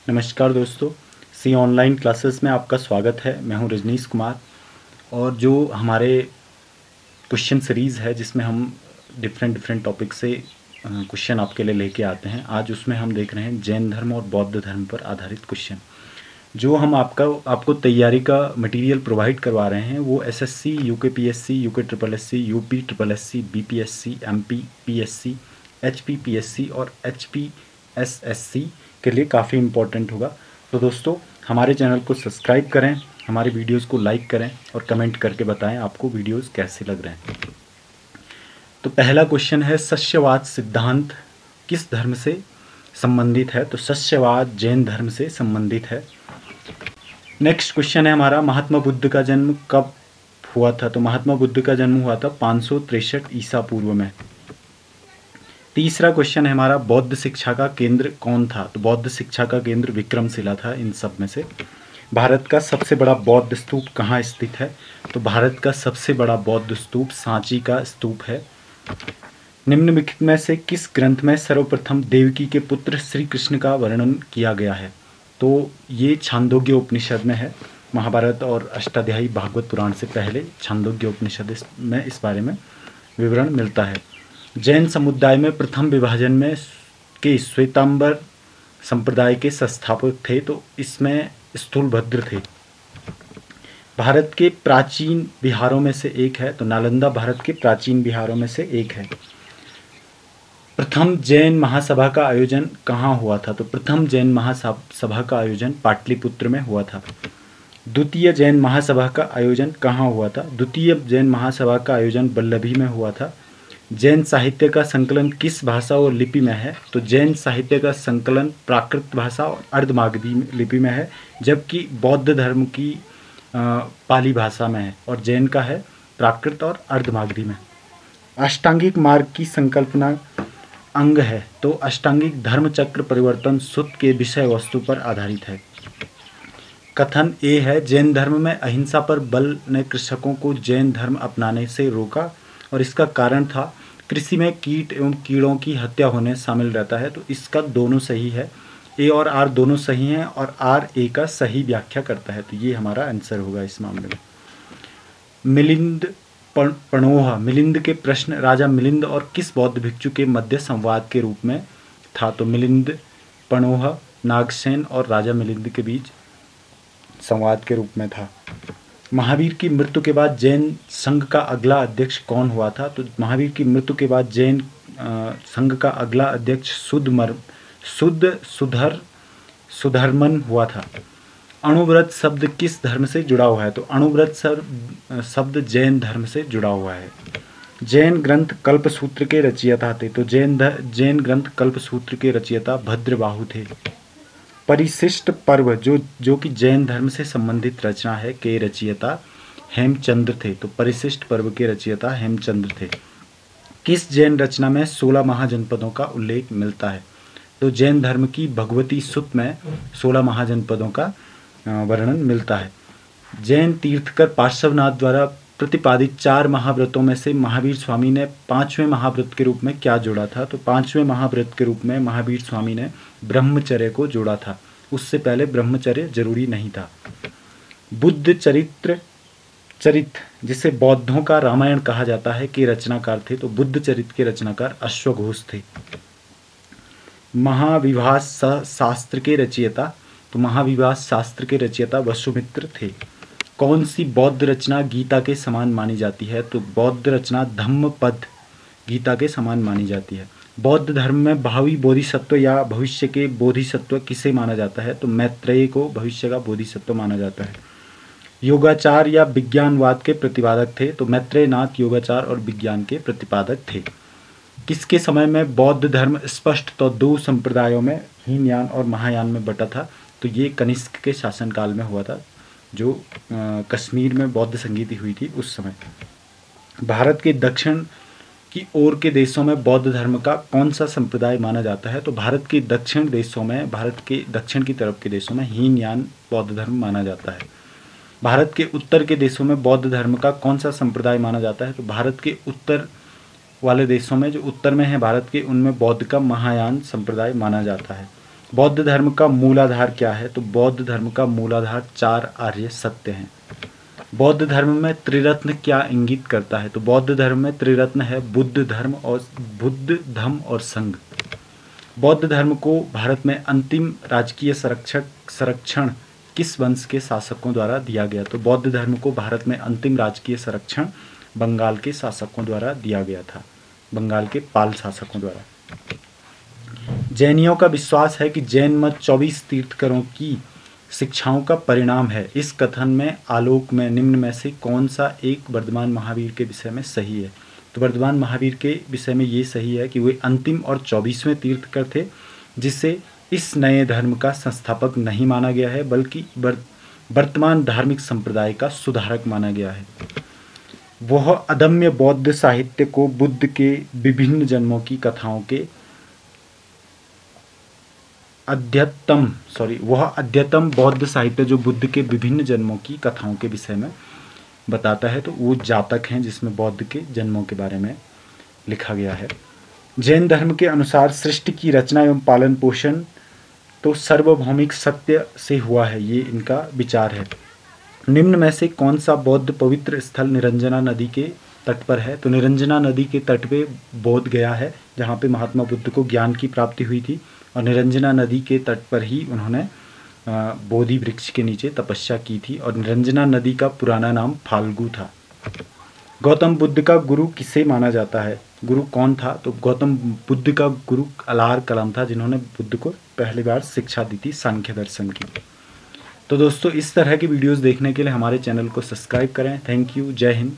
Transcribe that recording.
नमस्कार दोस्तों, सी online classes में आपका स्वागत है। मैं हूं रजनीश कुमार और जो हमारे क्वेश्चन सीरीज़ है जिसमें हम डिफरेंट टॉपिक से क्वेश्चन आपके लिए लेके आते हैं। आज उसमें हम देख रहे हैं जैन धर्म और बौद्ध धर्म पर आधारित क्वेश्चन। जो हम आपको तैयारी का मटेरियल प्रोवाइड करवा रहे हैं वो SSC, UK PSC, UK triple SC, UP triple SC, BPSC, MP PSC, HP PSC और एचपीएसएससी के लिए काफ़ी इम्पोर्टेंट होगा। तो दोस्तों, हमारे चैनल को सब्सक्राइब करें, हमारे वीडियोस को लाइक करें और कमेंट करके बताएं आपको वीडियोस कैसे लग रहे हैं। तो पहला क्वेश्चन है, सस्यवाद सिद्धांत किस धर्म से संबंधित है? तो सस्यवाद जैन धर्म से संबंधित है। नेक्स्ट क्वेश्चन है हमारा, महात्मा बुद्ध का जन्म कब हुआ था? तो महात्मा बुद्ध का जन्म हुआ था 563 ईसा पूर्व में। तीसरा क्वेश्चन है हमारा, बौद्ध शिक्षा का केंद्र कौन था? तो बौद्ध शिक्षा का केंद्र विक्रमशिला था। इन सब में से भारत का सबसे बड़ा बौद्ध स्तूप कहाँ स्थित है? तो भारत का सबसे बड़ा बौद्ध स्तूप सांची का स्तूप है। निम्नलिखित में से किस ग्रंथ में सर्वप्रथम देवकी के पुत्र श्री कृष्ण का वर्णन किया गया है? तो ये छांदोग्य उपनिषद में है। महाभारत और अष्टाध्यायी भागवत पुराण से पहले छांदोग्य उपनिषद में इस बारे में विवरण मिलता है। जैन समुदाय में प्रथम विभाजन में के श्वेतांबर संप्रदाय के संस्थापक थे, तो इसमें स्थूलभद्र थे। भारत के प्राचीन विहारों में से एक है, तो नालंदा भारत के प्राचीन विहारों में से एक है। प्रथम जैन महासभा का आयोजन कहाँ हुआ था? तो प्रथम जैन महासभा का आयोजन पाटलिपुत्र में हुआ था। द्वितीय जैन महासभा का आयोजन कहाँ हुआ था? द्वितीय जैन महासभा का आयोजन वल्लभी में हुआ था। जैन साहित्य का संकलन किस भाषा और लिपि में है? तो जैन साहित्य का संकलन प्राकृत भाषा और अर्धमागधी लिपि में है, जबकि बौद्ध धर्म की पाली भाषा में है और जैन का है प्राकृत और अर्धमागधी में। अष्टांगिक मार्ग की संकल्पना अंग है, तो अष्टांगिक धर्म चक्र परिवर्तन सूत्र के विषय वस्तु पर आधारित है। कथन ए है, जैन धर्म में अहिंसा पर बल ने कृषकों को जैन धर्म अपनाने से रोका और इसका कारण था कृषि में कीट एवं कीड़ों की हत्या होने शामिल रहता है। तो इसका दोनों सही है, ए और आर दोनों सही हैं और आर ए का सही व्याख्या करता है। तो ये हमारा आंसर होगा इस मामले में। मिलिंद पणोह, मिलिंद के प्रश्न राजा मिलिंद और किस बौद्ध भिक्षु के मध्य संवाद के रूप में था? तो मिलिंद पणोह नागसेन और राजा मिलिंद के बीच संवाद के रूप में था। महावीर की मृत्यु के बाद जैन संघ का अगला अध्यक्ष कौन हुआ था? तो महावीर की मृत्यु के बाद जैन संघ का अगला अध्यक्ष सुधर्मन हुआ था। अणुव्रत शब्द किस धर्म से जुड़ा हुआ है? तो अणुव्रत शब्द जैन धर्म से जुड़ा हुआ है। जैन ग्रंथ कल्पसूत्र के रचयिता थे, तो जैन ग्रंथ कल्पसूत्र के रचयिता भद्रबाहु थे। परिशिष्ट पर्व जो कि जैन धर्म से संबंधित रचना है के रचयिता हेमचंद्र थे, तो परिशिष्ट पर्व के रचयिता हेमचंद्र थे। किस जैन रचना में 16 महाजनपदों का उल्लेख मिलता है? तो जैन धर्म की भगवती सुत्त में 16 महाजनपदों का वर्णन मिलता है। जैन तीर्थकर पार्श्वनाथ द्वारा प्रतिपादित 4 महाव्रतों में से महावीर स्वामी ने 5वें महाव्रत के रूप में क्या जोड़ा था? तो 5वें महाव्रत के रूप में महावीर स्वामी ने ब्रह्मचर्य को जोड़ा था। उससे पहले ब्रह्मचर्य जरूरी नहीं था। बुद्ध चरित जिसे बौद्धों का रामायण कहा जाता है के रचनाकार थे, तो बुद्ध चरित के रचनाकार अश्वघोष थे। महाविभास शास्त्र के रचयिता, तो महाविभास शास्त्र के रचयिता वसुमित्र थे। कौन सी बौद्ध रचना गीता के समान मानी जाती है? तो बौद्ध रचना धम्मपद गीता के समान मानी जाती है। बौद्ध धर्म में भावी बोधिसत्व या भविष्य के बोधिसत्व किसे माना जाता है? तो मैत्रेय को भविष्य का बोधिसत्व माना जाता है। योगाचार या विज्ञानवाद के प्रतिपादक थे, तो मैत्रेय नाथ योगाचार और विज्ञान के प्रतिपादक थे। किसके समय में बौद्ध धर्म स्पष्ट तो 2 संप्रदायों में हीनयान और महायान में बटा था? तो ये कनिष्क के शासनकाल में हुआ था, जो कश्मीर में बौद्ध संगीति हुई थी उस समय। भारत के दक्षिण की ओर के देशों में बौद्ध धर्म का कौन सा संप्रदाय माना जाता है? तो भारत के दक्षिण की तरफ के देशों में हीनयान बौद्ध धर्म माना जाता है। भारत के उत्तर के देशों में बौद्ध धर्म का कौन सा संप्रदाय माना जाता है? तो भारत के उत्तर वाले देशों में, जो उत्तर में है भारत के, उनमें बौद्ध का महायान संप्रदाय माना जाता है। बौद्ध धर्म का मूलाधार क्या है? तो बौद्ध धर्म का मूलाधार 4 आर्य सत्य हैं। बौद्ध धर्म में त्रिरत्न क्या इंगित करता है? तो बौद्ध धर्म में त्रिरत्न है बुद्ध धम्म और संघ। बौद्ध धर्म को भारत में अंतिम राजकीय संरक्षण किस वंश के शासकों द्वारा दिया गया? तो बौद्ध धर्म को भारत में अंतिम राजकीय संरक्षण बंगाल के शासकों द्वारा दिया गया था, बंगाल के पाल शासकों द्वारा। जैनियों का विश्वास है कि जैन मत 24 तीर्थंकरों की शिक्षाओं का परिणाम है। इस कथन में आलोक में निम्न में से कौन सा एक वर्धमान महावीर के विषय में सही है? तो वर्धमान महावीर के विषय में ये सही है कि वे अंतिम और 24वें तीर्थंकर थे, जिससे इस नए धर्म का संस्थापक नहीं माना गया है, बल्कि वर्तमान धार्मिक संप्रदाय का सुधारक माना गया है। वह अदम्य बौद्ध साहित्य को बुद्ध के विभिन्न जन्मों की कथाओं के वह अद्यतम बौद्ध साहित्य जो बुद्ध के विभिन्न जन्मों की कथाओं के विषय में बताता है, तो वो जातक हैं जिसमें बौद्ध के जन्मों के बारे में लिखा गया है। जैन धर्म के अनुसार सृष्टि की रचना एवं पालन पोषण तो सार्वभौमिक सत्य से हुआ है, ये इनका विचार है। निम्न में से कौन सा बौद्ध पवित्र स्थल निरंजना नदी के तट पर है? तो निरंजना नदी के तट पे बोध गया है, जहाँ पे महात्मा बुद्ध को ज्ञान की प्राप्ति हुई थी, और निरंजना नदी के तट पर ही उन्होंने बोधि वृक्ष के नीचे तपस्या की थी, और निरंजना नदी का पुराना नाम फाल्गु था। गौतम बुद्ध का गुरु किसे माना जाता है? गुरु कौन था? तो गौतम बुद्ध का गुरु अलार कलाम था, जिन्होंने बुद्ध को पहली बार शिक्षा दी थी सांख्य दर्शन की। तो दोस्तों, इस तरह की वीडियोस देखने के लिए हमारे चैनल को सब्सक्राइब करें। Thank you. जय हिंद।